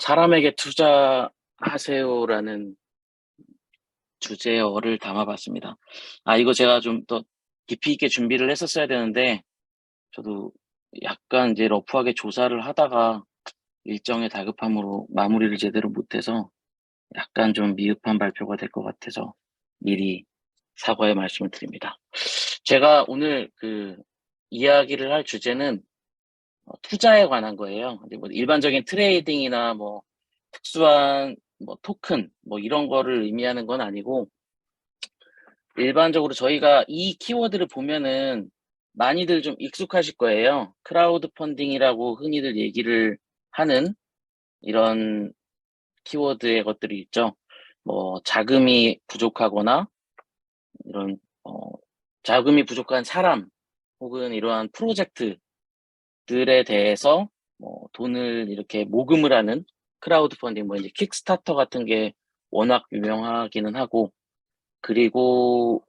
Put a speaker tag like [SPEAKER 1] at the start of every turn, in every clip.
[SPEAKER 1] 사람에게 투자하세요라는 주제어를 담아봤습니다. 이거 제가 좀 더 깊이 있게 준비를 했었어야 되는데, 저도 약간 이제 러프하게 조사를 하다가 일정의 다급함으로 마무리를 제대로 못해서 약간 좀 미흡한 발표가 될 것 같아서 미리 사과의 말씀을 드립니다. 제가 오늘 이야기를 할 주제는 투자에 관한 거예요. 근데 뭐 일반적인 트레이딩이나 뭐 특수한 뭐 토큰 뭐 이런 거를 의미하는 건 아니고, 일반적으로 저희가 이 키워드를 보면은 많이들 좀 익숙하실 거예요. 크라우드 펀딩이라고 흔히들 얘기를 하는 이런 키워드의 것들이 있죠. 뭐 자금이 부족하거나 이런 자금이 부족한 사람 혹은 이러한 프로젝트들에 대해서 뭐 돈을 이렇게 모금을 하는 크라우드 펀딩, 뭐 이제 킥스타터 같은 게 워낙 유명하기는 하고, 그리고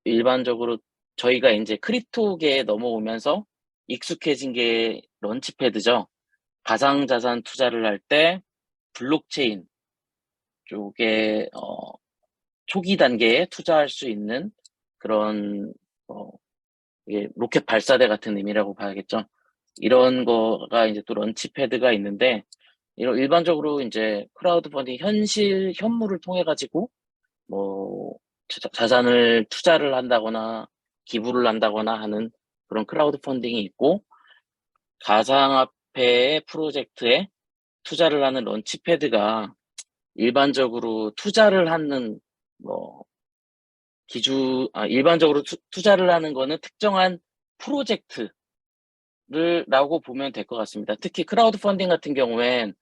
[SPEAKER 1] 일반적으로 저희가 이제 크립토계에 넘어오면서 익숙해진 게 런치패드죠. 가상자산 투자를 할 때 블록체인 쪽에 초기 단계에 투자할 수 있는 그런 어 이게 로켓 발사대 같은 의미라고 봐야겠죠. 이런 거가 이제 또 런치패드가 있는데, 이런 일반적으로 이제 크라우드 펀딩 현실 현물을 통해 가지고 뭐 자산을 투자를 한다거나 기부를 한다거나 하는 그런 크라우드 펀딩이 있고, 가상화폐 프로젝트에 투자를 하는 런치패드가 일반적으로 투자를 하는 뭐 일반적으로 투자를 하는 거는 특정한 프로젝트를 라고 보면 될 것 같습니다. 특히 크라우드 펀딩 같은 경우엔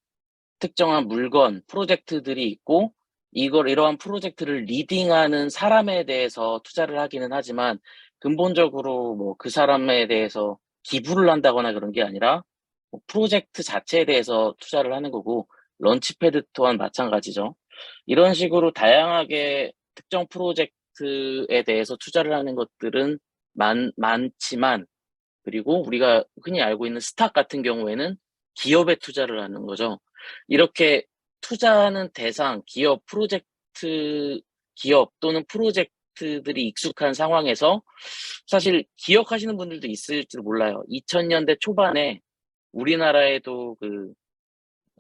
[SPEAKER 1] 특정한 물건, 프로젝트들이 있고, 이러한 프로젝트를 리딩하는 사람에 대해서 투자를 하기는 하지만, 근본적으로 뭐 그 사람에 대해서 기부를 한다거나 그런 게 아니라 뭐 프로젝트 자체에 대해서 투자를 하는 거고, 런치패드 또한 마찬가지죠. 이런 식으로 다양하게 특정 프로젝트에 대해서 투자를 하는 것들은 많지만, 그리고 우리가 흔히 알고 있는 스탁 같은 경우에는 기업에 투자를 하는 거죠. 이렇게 투자하는 대상, 기업 또는 프로젝트들이 익숙한 상황에서 사실 기억하시는 분들도 있을지도 몰라요. 2000년대 초반에 우리나라에도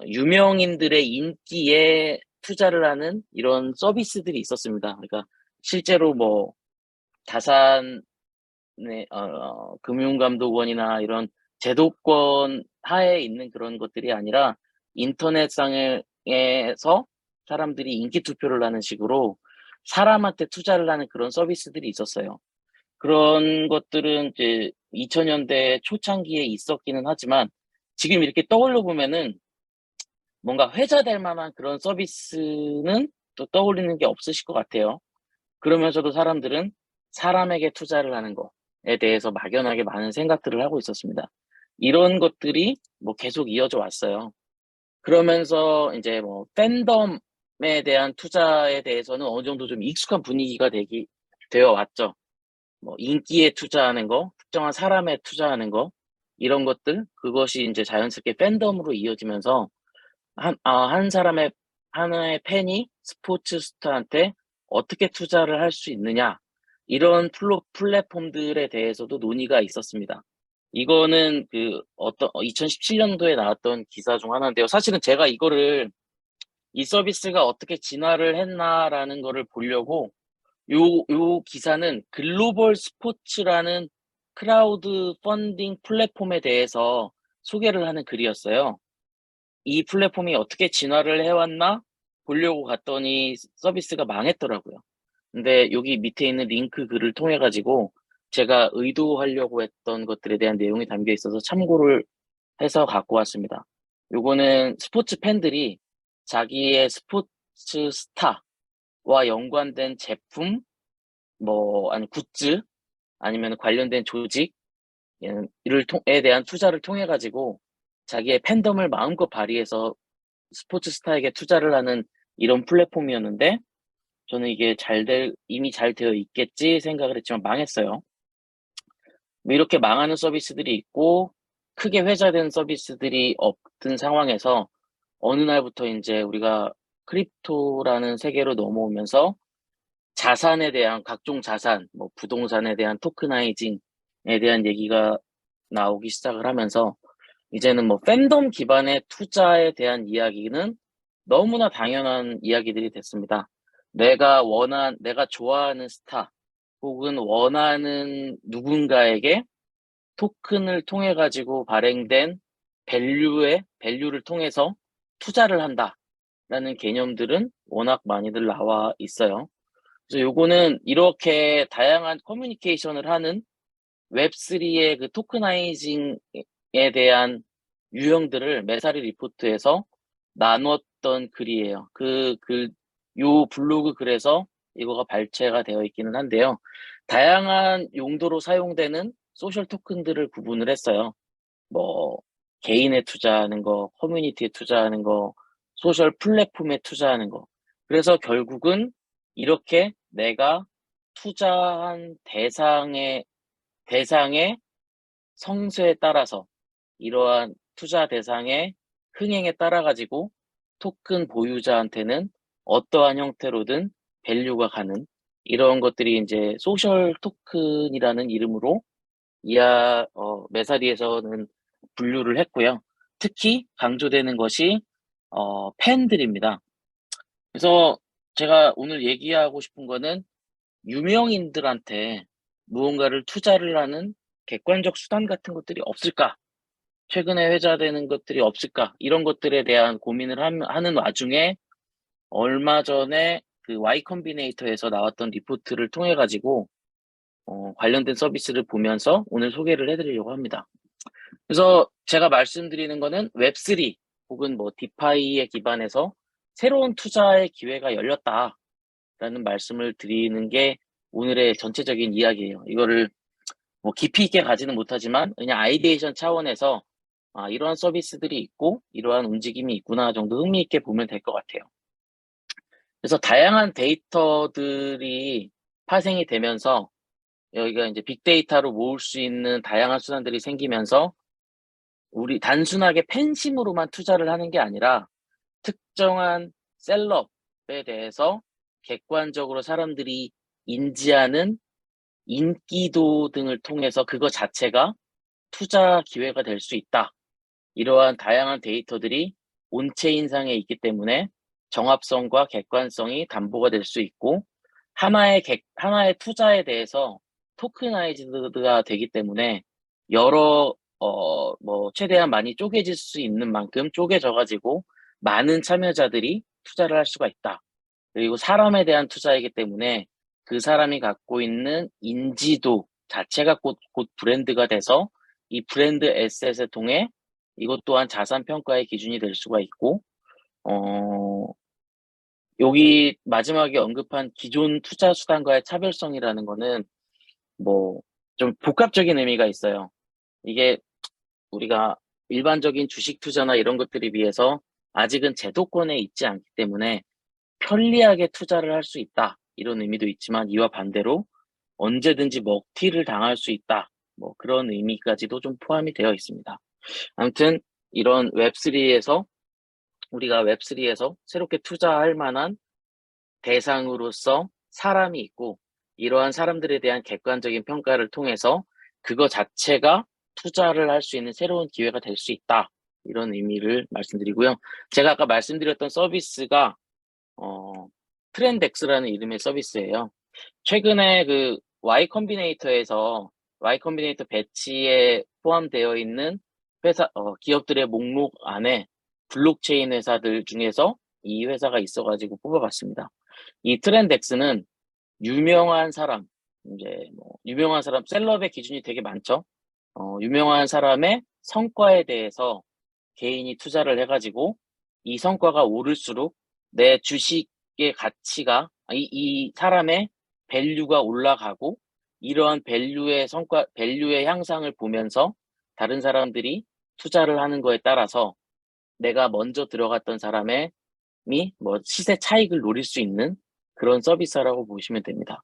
[SPEAKER 1] 유명인들의 인기에 투자를 하는 이런 서비스들이 있었습니다. 그러니까 실제로 뭐 다산 금융감독원이나 이런 제도권 하에 있는 그런 것들이 아니라 인터넷상에서 사람들이 인기 투표를 하는 식으로 사람한테 투자를 하는 그런 서비스들이 있었어요. 그런 것들은 이제 2000년대 초창기에 있었기는 하지만, 지금 이렇게 떠올려 보면은 뭔가 회자될 만한 그런 서비스는 또 떠올리는 게 없으실 것 같아요. 그러면서도 사람들은 사람에게 투자를 하는 거에 대해서 막연하게 많은 생각들을 하고 있었습니다. 이런 것들이 뭐 계속 이어져 왔어요. 그러면서 이제 뭐 팬덤에 대한 투자에 대해서는 어느 정도 좀 익숙한 분위기가 되어 왔죠. 뭐 인기에 투자하는 거, 특정한 사람에 투자하는 거, 이런 것들, 그것이 이제 자연스럽게 팬덤으로 이어지면서 한 사람의 하나의 팬이 스포츠 스타한테 어떻게 투자를 할 수 있느냐, 이런 플랫폼들에 대해서도 논의가 있었습니다. 이거는 2017년도에 나왔던 기사 중 하나인데요. 사실은 제가 이 서비스가 어떻게 진화를 했나라는 거를 보려고 요 기사는 글로벌 스포츠라는 크라우드 펀딩 플랫폼에 대해서 소개를 하는 글이었어요. 이 플랫폼이 어떻게 진화를 해왔나 보려고 갔더니 서비스가 망했더라고요. 근데 여기 밑에 있는 링크 글을 통해 가지고 제가 의도하려고 했던 것들에 대한 내용이 담겨 있어서 참고를 해서 갖고 왔습니다. 요거는 스포츠 팬들이 자기의 스포츠 스타와 연관된 제품, 아니 굿즈, 아니면 관련된 조직, 에 대한 투자를 통해 가지고 자기의 팬덤을 마음껏 발휘해서 스포츠 스타에게 투자를 하는 이런 플랫폼이었는데, 저는 이게 이미 잘 되어 있겠지 생각을 했지만 망했어요. 뭐 이렇게 망하는 서비스들이 있고 크게 회자된 서비스들이 없던 상황에서 어느 날부터 이제 우리가 크립토라는 세계로 넘어오면서 자산에 대한 각종 자산, 뭐 부동산에 대한 토크나이징에 대한 얘기가 나오기 시작을 하면서 이제는 뭐 팬덤 기반의 투자에 대한 이야기는 너무나 당연한 이야기들이 됐습니다. 내가 좋아하는 스타 혹은 원하는 누군가에게 토큰을 통해 가지고 발행된 밸류를 통해서 투자를 한다라는 개념들은 워낙 많이들 나와 있어요. 그래서 요거는 이렇게 다양한 커뮤니케이션을 하는 웹3의 그 토크나이징에 대한 유형들을 메사리 리포트에서 나눴던 글이에요. 요 블로그 글에서 이거가 발췌가 되어 있기는 한데요. 다양한 용도로 사용되는 소셜 토큰들을 구분을 했어요. 뭐, 개인에 투자하는 거, 커뮤니티에 투자하는 거, 소셜 플랫폼에 투자하는 거. 그래서 결국은 이렇게 내가 투자한 대상의 성수에 따라서 이러한 투자 대상의 흥행에 따라 가지고 토큰 보유자한테는 어떠한 형태로든 밸류가 가는 이런 것들이 인제 소셜 토큰이라는 이름으로 메사리에서는 분류를 했고요. 특히 강조되는 것이 팬들입니다. 그래서 제가 오늘 얘기하고 싶은 거는 유명인들한테 무언가를 투자를 하는 객관적 수단 같은 것들이 없을까? 최근에 회자되는 것들이 없을까? 이런 것들에 대한 고민을 하는 와중에 얼마 전에 그 Y 컴비네이터에서 나왔던 리포트를 통해 가지고 관련된 서비스를 보면서 오늘 소개를 해 드리려고 합니다. 그래서 제가 말씀드리는 거는 웹3 혹은 뭐 디파이에 기반해서 새로운 투자의 기회가 열렸다라는 말씀을 드리는 게 오늘의 전체적인 이야기예요. 이거를 뭐 깊이 있게 가지는 못하지만 그냥 아이디에이션 차원에서 이러한 서비스들이 있고 이러한 움직임이 있구나 정도 흥미 있게 보면 될 것 같아요. 그래서 다양한 데이터들이 파생이 되면서 여기가 이제 빅데이터로 모을 수 있는 다양한 수단들이 생기면서 우리 단순하게 팬심으로만 투자를 하는 게 아니라 특정한 셀럽에 대해서 객관적으로 사람들이 인지하는 인기도 등을 통해서 그거 자체가 투자 기회가 될 수 있다. 이러한 다양한 데이터들이 온체인상에 있기 때문에 정합성과 객관성이 담보가 될 수 있고 하나의 투자에 대해서 토크나이즈드가 되기 때문에 여러 뭐 최대한 많이 쪼개질 수 있는 만큼 쪼개져 가지고 많은 참여자들이 투자를 할 수가 있다. 그리고 사람에 대한 투자이기 때문에 그 사람이 갖고 있는 인지도 자체가 곧 브랜드가 돼서 이 브랜드 에셋을 통해 이것 또한 자산 평가의 기준이 될 수가 있고 어 여기 마지막에 언급한 기존 투자 수단과의 차별성이라는 거는 뭐 좀 복합적인 의미가 있어요. 이게 우리가 일반적인 주식 투자나 이런 것들에 비해서 아직은 제도권에 있지 않기 때문에 편리하게 투자를 할 수 있다. 이런 의미도 있지만 이와 반대로 언제든지 먹튀를 당할 수 있다. 뭐 그런 의미까지도 좀 포함이 되어 있습니다. 아무튼 이런 우리가 웹3에서 새롭게 투자할 만한 대상으로서 사람이 있고 이러한 사람들에 대한 객관적인 평가를 통해서 그거 자체가 투자를 할 수 있는 새로운 기회가 될 수 있다. 이런 의미를 말씀드리고요. 제가 아까 말씀드렸던 서비스가 트렌덱스라는 이름의 서비스예요. 최근에 그 Y 컴비네이터 배치에 포함되어 있는 기업들의 목록 안에 블록체인 회사들 중에서 이 회사가 있어 가지고 뽑아봤습니다. 이 트렌덱스는 유명한 사람, 이제 뭐 유명한 사람 셀럽의 기준이 되게 많죠. 유명한 사람의 성과에 대해서 개인이 투자를 해 가지고 이 성과가 오를수록 내 주식의 가치가 이 사람의 밸류가 올라가고 이러한 밸류의 향상을 보면서 다른 사람들이 투자를 하는 거에 따라서 내가 먼저 들어갔던 사람의 뭐 시세 차익을 노릴 수 있는 그런 서비스라고 보시면 됩니다.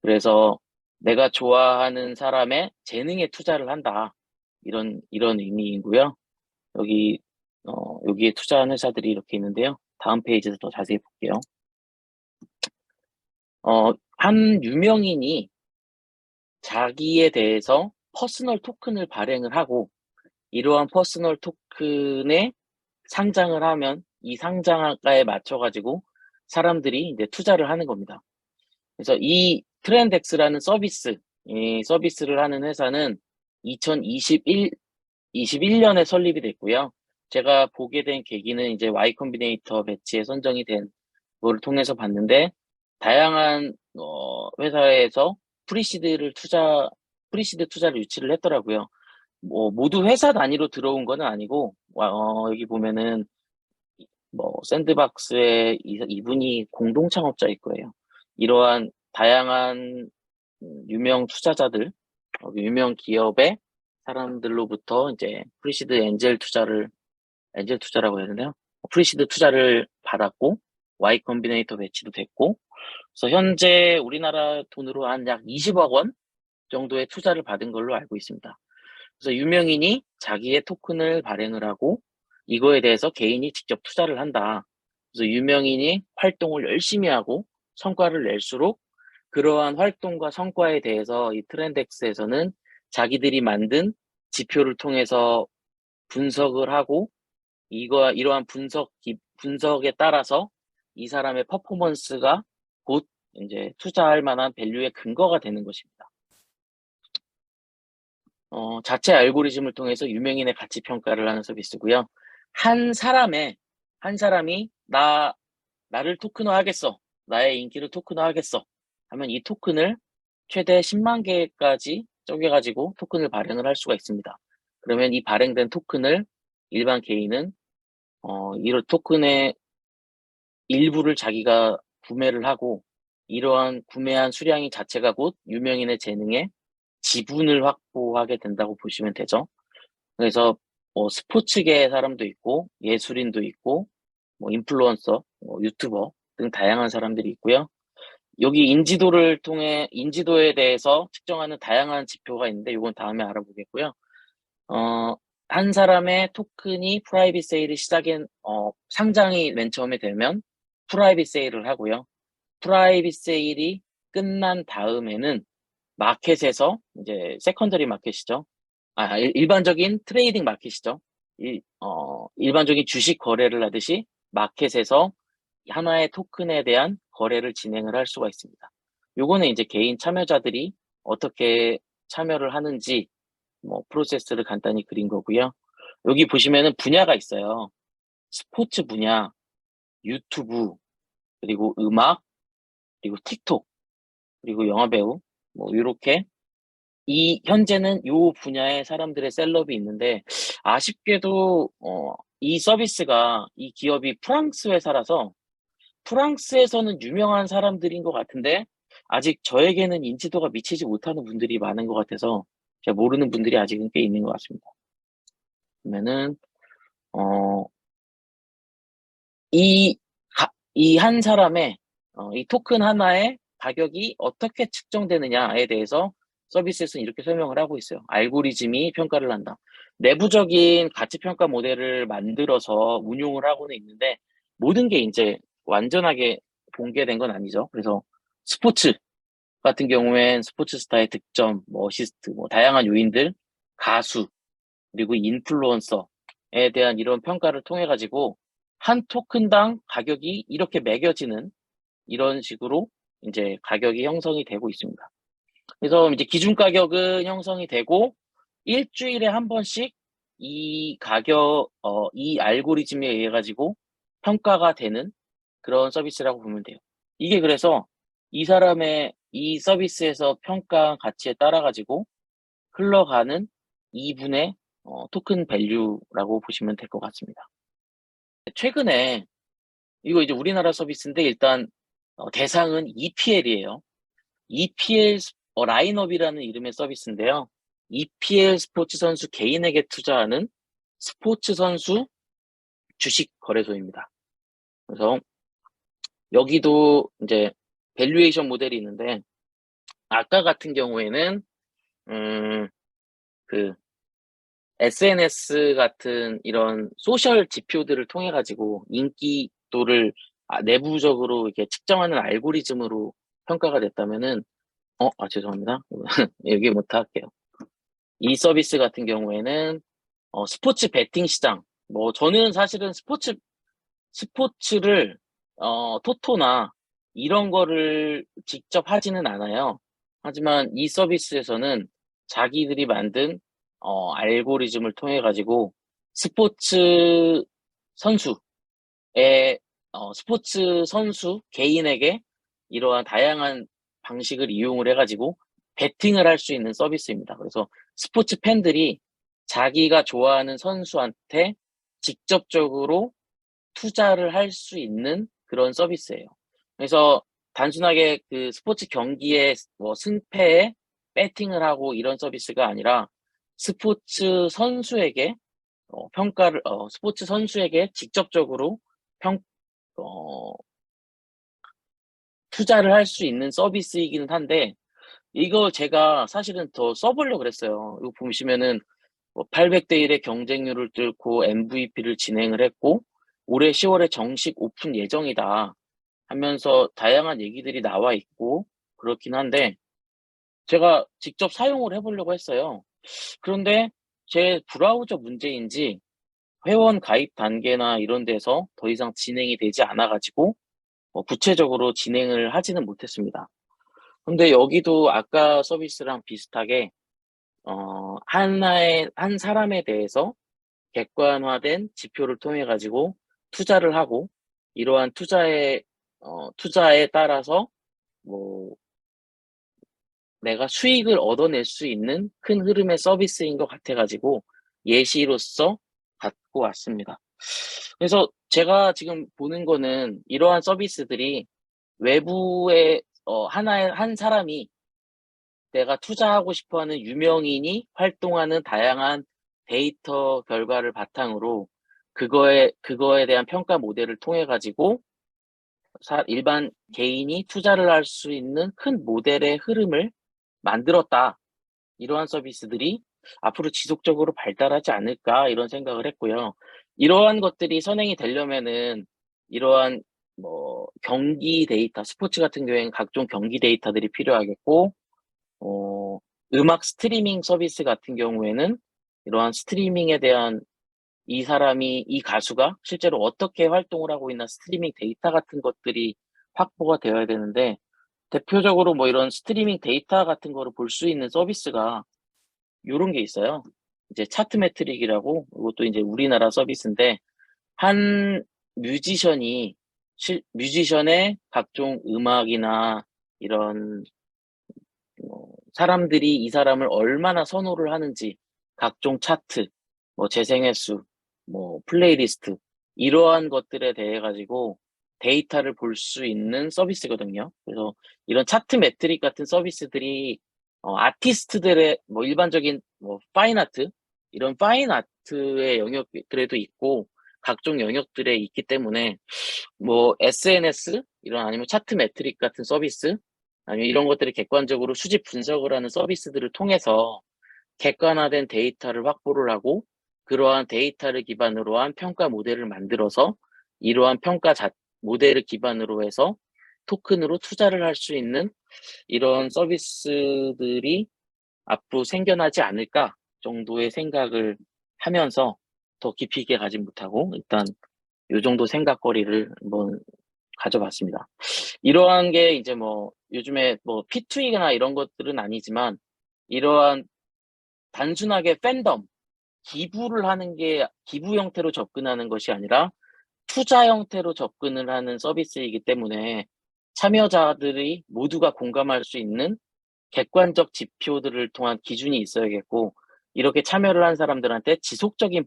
[SPEAKER 1] 그래서 내가 좋아하는 사람의 재능에 투자를 한다. 이런 의미이고요. 여기 여기에 투자한 회사들이 이렇게 있는데요. 다음 페이지에서 더 자세히 볼게요. 한 유명인이 자기에 대해서 퍼스널 토큰을 발행을 하고 이러한 퍼스널 토큰에 상장을 하면 이 상장가에 맞춰 가지고 사람들이 이제 투자를 하는 겁니다. 그래서 이 트렌덱스라는 이 서비스를 하는 회사는 2021년에 설립이 됐고요. 제가 보게 된 계기는 이제 Y 컴비네이터 배치에 선정이 된 거를 통해서 봤는데 다양한 회사에서 프리시드 투자를 유치를 했더라고요. 뭐 모두 회사 단위로 들어온 거는 아니고 여기 보면은 뭐 샌드박스의 이분이 공동 창업자일 거예요. 이러한 다양한 유명 투자자들, 유명 기업의 사람들로부터 이제 프리시드 엔젤 투자라고 해야 되나요? 프리시드 투자를 받았고 Y 컴비네이터 배치도 됐고, 그래서 현재 우리나라 돈으로 한 약 20억 원 정도의 투자를 받은 걸로 알고 있습니다. 그래서 유명인이 자기의 토큰을 발행을 하고 이거에 대해서 개인이 직접 투자를 한다. 그래서 유명인이 활동을 열심히 하고 성과를 낼수록 그러한 활동과 성과에 대해서 이 트렌덱스에서는 자기들이 만든 지표를 통해서 분석을 하고 이러한 분석에 따라서 이 사람의 퍼포먼스가 곧 이제 투자할 만한 밸류의 근거가 되는 것입니다. 자체 알고리즘을 통해서 유명인의 가치 평가를 하는 서비스고요. 한 사람이 나를 토큰화하겠어. 나의 인기를 토큰화하겠어. 하면 이 토큰을 최대 10만 개까지 쪼개가지고 토큰을 발행을 할 수가 있습니다. 그러면 이 발행된 토큰을 일반 개인은 이런 토큰의 일부를 자기가 구매를 하고 이러한 구매한 수량이 자체가 곧 유명인의 재능에 지분을 확보하게 된다고 보시면 되죠. 그래서 뭐 스포츠계 사람도 있고 예술인도 있고 뭐 인플루언서, 뭐 유튜버 등 다양한 사람들이 있고요. 여기 인지도에 대해서 측정하는 다양한 지표가 있는데 이건 다음에 알아보겠고요. 한 사람의 토큰이 프라이빗 세일이 상장이 맨 처음에 되면 프라이빗 세일을 하고요. 프라이빗 세일이 끝난 다음에는 마켓에서 이제 세컨더리 마켓이죠. 일반적인 트레이딩 마켓이죠. 일반적인 주식 거래를 하듯이 마켓에서 하나의 토큰에 대한 거래를 진행을 할 수가 있습니다. 요거는 이제 개인 참여자들이 어떻게 참여를 하는지 뭐 프로세스를 간단히 그린 거고요. 여기 보시면은 분야가 있어요. 스포츠 분야, 유튜브, 그리고 음악, 그리고 틱톡, 그리고 영화배우, 뭐 요렇게 현재는 요 분야의 사람들의 셀럽이 있는데 아쉽게도 이 기업이 프랑스 회사라서 프랑스에서는 유명한 사람들인 것 같은데 아직 저에게는 인지도가 미치지 못하는 분들이 많은 것 같아서 제가 모르는 분들이 아직은 꽤 있는 것 같습니다. 그러면은 어, 이 한 사람의 이 토큰 하나의 가격이 어떻게 측정되느냐에 대해서 서비스에서는 이렇게 설명을 하고 있어요. 알고리즘이 평가를 한다. 내부적인 가치 평가 모델을 만들어서 운용을 하고는 있는데 모든 게 이제 완전하게 공개된 건 아니죠. 그래서 스포츠 같은 경우엔 스포츠 스타의 득점, 뭐 어시스트, 뭐 다양한 요인들, 가수, 그리고 인플루언서에 대한 이런 평가를 통해 가지고 한 토큰당 가격이 이렇게 매겨지는 이런 식으로 이제 가격이 형성이 되고 있습니다. 그래서 이제 기준 가격은 형성이 되고 일주일에 한 번씩 이 알고리즘에 의해 가지고 평가가 되는 그런 서비스라고 보면 돼요. 이게 그래서 이 서비스에서 평가한 가치에 따라 가지고 흘러가는 2분의 토큰 밸류라고 보시면 될 것 같습니다. 최근에 이거 이제 우리나라 서비스인데 일단 대상은 EPL이에요. EPL 라인업이라는 이름의 서비스인데요. EPL 스포츠 선수 개인에게 투자하는 스포츠 선수 주식 거래소입니다. 그래서 여기도 이제 밸류에이션 모델이 있는데 아까 같은 경우에는 그 SNS 같은 이런 소셜 지표들을 통해 가지고 인기도를 내부적으로 이렇게 측정하는 알고리즘으로 평가가 됐다면은 죄송합니다. 얘기 못 할게요. 이 서비스 같은 경우에는 스포츠 베팅 시장, 뭐 저는 사실은 스포츠를 토토나 이런 거를 직접 하지는 않아요. 하지만 이 서비스에서는 자기들이 만든 알고리즘을 통해 가지고 스포츠 선수의 스포츠 선수 개인에게 이러한 다양한 방식을 이용을 해 가지고 베팅을 할 수 있는 서비스입니다. 그래서 스포츠 팬들이 자기가 좋아하는 선수한테 직접적으로 투자를 할 수 있는 그런 서비스예요. 그래서 단순하게 그 스포츠 경기의 뭐 승패에 배팅을 하고 이런 서비스가 아니라 스포츠 선수에게 스포츠 선수에게 직접적으로 평 어 투자를 할 수 있는 서비스이기는 한데, 이거 제가 사실은 더 써 보려고 그랬어요. 이거 보시면은 800대 1의 경쟁률을 뚫고 MVP를 진행을 했고 올해 10월에 정식 오픈 예정이다 하면서 다양한 얘기들이 나와 있고 그렇긴 한데, 제가 직접 사용을 해 보려고 했어요. 그런데 제 브라우저 문제인지 회원 가입 단계나 이런 데서 더 이상 진행이 되지 않아 가지고 구체적으로 진행을 하지는 못했습니다. 근데 여기도 아까 서비스랑 비슷하게 한 사람에 대해서 객관화된 지표를 통해 가지고 투자를 하고, 이러한 투자에 따라서 뭐 내가 수익을 얻어낼 수 있는 큰 흐름의 서비스인 것 같아 가지고 예시로서 갖고 왔습니다. 그래서 제가 지금 보는 거는 이러한 서비스들이 외부의 하나의 한 사람이 내가 투자하고 싶어 하는 유명인이 활동하는 다양한 데이터 결과를 바탕으로 그거에 대한 평가 모델을 통해 가지고 일반 개인이 투자를 할 수 있는 큰 모델의 흐름을 만들었다. 이러한 서비스들이 앞으로 지속적으로 발달하지 않을까 이런 생각을 했고요. 이러한 것들이 선행이 되려면은 이러한 경기 데이터, 스포츠 같은 경우에는 각종 경기 데이터들이 필요하겠고, 어 음악 스트리밍 서비스 같은 경우에는 이러한 스트리밍에 대한 이 가수가 실제로 어떻게 활동을 하고 있나 스트리밍 데이터 같은 것들이 확보가 되어야 되는데, 대표적으로 뭐 이런 스트리밍 데이터 같은 거를 볼 수 있는 서비스가 요런 게 있어요. 이제 차트매트릭이라고, 이것도 이제 우리나라 서비스인데, 한 뮤지션이 뮤지션의 각종 음악이나 이런 사람들이 이 사람을 얼마나 선호를 하는지 각종 차트, 뭐 재생 횟수, 뭐 플레이리스트, 이러한 것들에 대해 가지고 데이터를 볼 수 있는 서비스거든요. 그래서 이런 차트 매트릭 같은 서비스들이 아티스트들의 뭐 일반적인 뭐 파인 아트, 이런 파인 아트의 영역들에도 있고 각종 영역들에 있기 때문에 뭐 SNS 이런 아니면 차트 매트릭 같은 서비스, 아니면 이런 것들을 객관적으로 수집 분석을 하는 서비스들을 통해서 객관화된 데이터를 확보를 하고, 그러한 데이터를 기반으로 한 평가 모델을 만들어서 이러한 모델을 기반으로 해서 토큰으로 투자를 할 수 있는 이런 서비스들이 앞으로 생겨나지 않을까 정도의 생각을 하면서 더 깊이 있게 가지 못하고 일단 요 정도 생각거리를 한번 가져봤습니다. 이러한 게 이제 뭐 요즘에 뭐 P2E나 이런 것들은 아니지만, 이러한 단순하게 팬덤, 기부 형태로 접근하는 것이 아니라 투자 형태로 접근을 하는 서비스이기 때문에 참여자들이 모두가 공감할 수 있는 객관적 지표들을 통한 기준이 있어야겠고, 이렇게 참여를 한 사람들한테 지속적인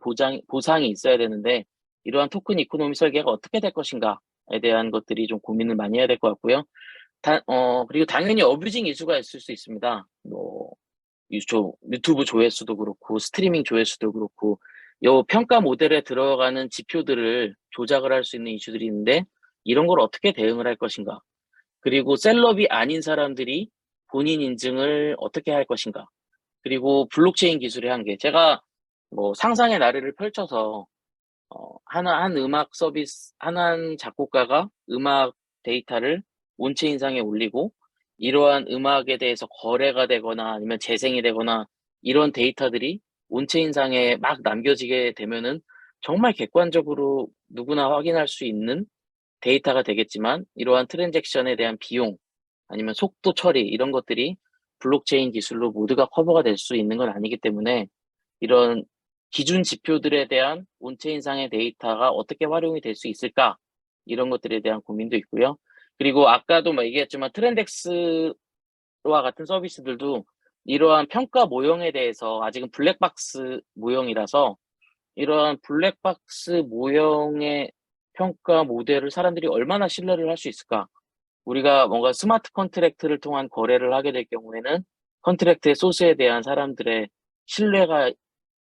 [SPEAKER 1] 보상이 있어야 되는데, 이러한 토큰 이코노미 설계가 어떻게 될 것인가에 대한 것들이 좀 고민을 많이 해야 될 것 같고요. 그리고 당연히 어뷰징 이슈가 있을 수 있습니다. 뭐 유튜브 조회수도 그렇고 스트리밍 조회수도 그렇고, 요 평가 모델에 들어가는 지표들을 조작을 할 수 있는 이슈들이 있는데, 이런 걸 어떻게 대응을 할 것인가? 그리고 셀럽이 아닌 사람들이 본인 인증을 어떻게 할 것인가? 그리고 블록체인 기술의 한계. 제가 뭐 상상의 나래를 펼쳐서 한 음악 서비스 한 작곡가가 음악 데이터를 온체인상에 올리고 이러한 음악에 대해서 거래가 되거나 아니면 재생이 되거나 이런 데이터들이 온체인상에 막 남겨지게 되면은 정말 객관적으로 누구나 확인할 수 있는 데이터가 되겠지만 이러한 트랜잭션에 대한 비용 아니면 속도 처리 이런 것들이 블록체인 기술로 모두가 커버가 될 수 있는 건 아니기 때문에 이런 기준 지표들에 대한 온체인상의 데이터가 어떻게 활용이 될 수 있을까? 이런 것들에 대한 고민도 있고요. 그리고 아까도 얘기했지만 트렌덱스와 같은 서비스들도 이러한 평가 모형에 대해서 아직은 블랙박스 모형이라서 이러한 블랙박스 모형의 평가 모델을 사람들이 얼마나 신뢰를 할 수 있을까? 우리가 뭔가 스마트 컨트랙트를 통한 거래를 하게 될 경우에는 컨트랙트의 소스에 대한 사람들의 신뢰가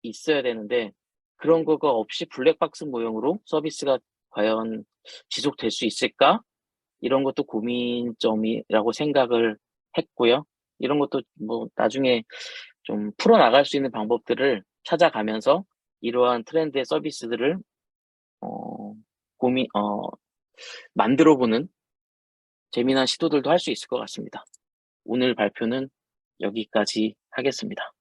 [SPEAKER 1] 있어야 되는데 그런 거가 없이 블랙박스 모형으로 서비스가 과연 지속될 수 있을까? 이런 것도 고민점이라고 생각을 했고요. 이런 것도 뭐 나중에 좀 풀어나갈 수 있는 방법들을 찾아가면서 이러한 트렌드의 서비스들을 어 고민 만들어 보는 재미난 시도들도 할 수 있을 것 같습니다. 오늘 발표는 여기까지 하겠습니다.